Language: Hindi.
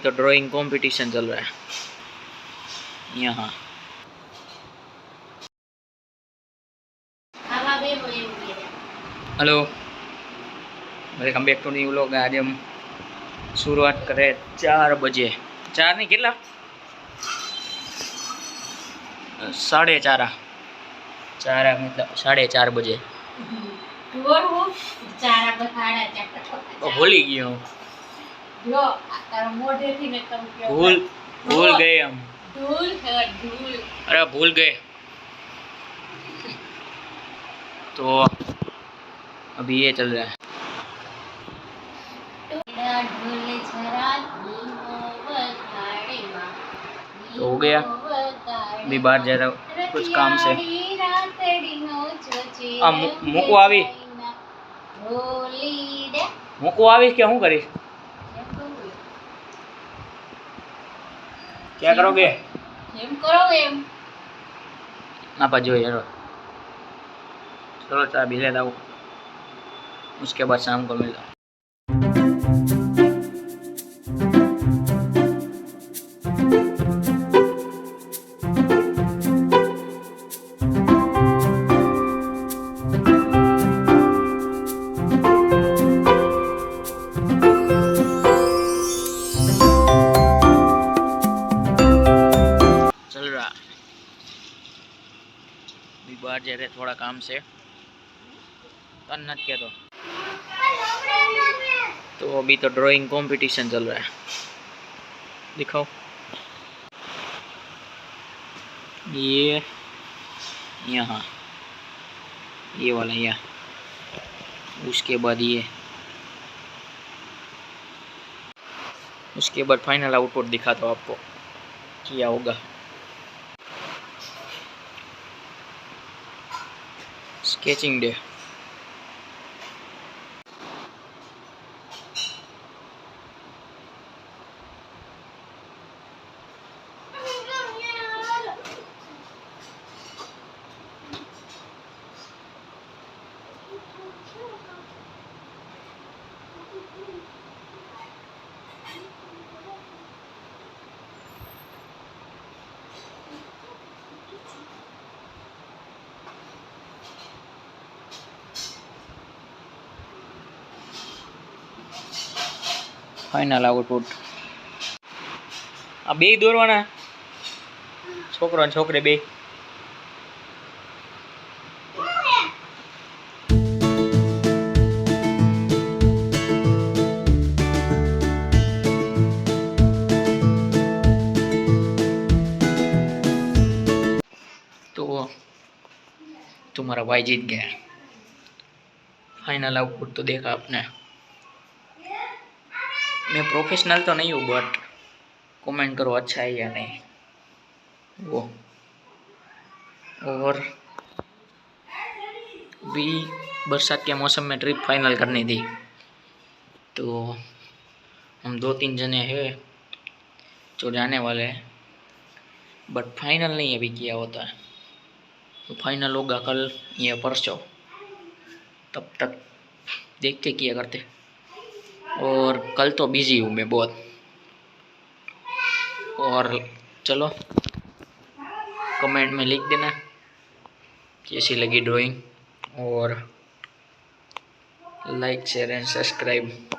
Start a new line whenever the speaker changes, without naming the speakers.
तो ड्राइंग कंपटीशन चल रहा है यहाँ। Hello, welcome back to new vlog. आज हम शुरुआत करें 4 बजे, 4 नहीं कितना 4:30 मतलब 4:30 बजे। भूली गई हूँ, भूल गए हम। अरे भूल गए। तो अभी ये चल रहा है। तो हो गया, अभी बाहर जा रहा हूँ कुछ काम से। મૂકવા આવીશ કે શું કરીશ? क्या करोगे? आप जो यार, चलो चाय भी ले लाओ, उसके बाद शाम को मिलता। बाहर जा रहे थोड़ा काम से, के तो अभी तो ड्राइंग कंपटीशन चल रहा है। दिखाओ, ये यहाँ ये वाला यहाँ, उसके बाद ये, उसके बाद फाइनल आउटपुट दिखाता हूँ आपको क्या होगा। Sketching day. फाइनल आउटपुट आ बे दौरवाना, छोकरो ने छोकरी बे। तो तुम्हारा भाई जीत गया। फाइनल आउटपुट तो देखा आपने। मैं प्रोफेशनल तो नहीं हूँ, बट कमेंट करो अच्छा है या नहीं वो। और भी बरसात के मौसम में ट्रिप फाइनल करनी थी, तो हम 2-3 जने हैं जो जाने वाले हैं, बट फाइनल नहीं अभी किया होता है। तो फाइनल होगा कल या परसों, तब तक देखते किया करते। और कल तो बिजी हूँ मैं बहुत। और चलो कमेंट में लिख देना कैसी लगी ड्राइंग, और लाइक शेयर एंड सब्सक्राइब।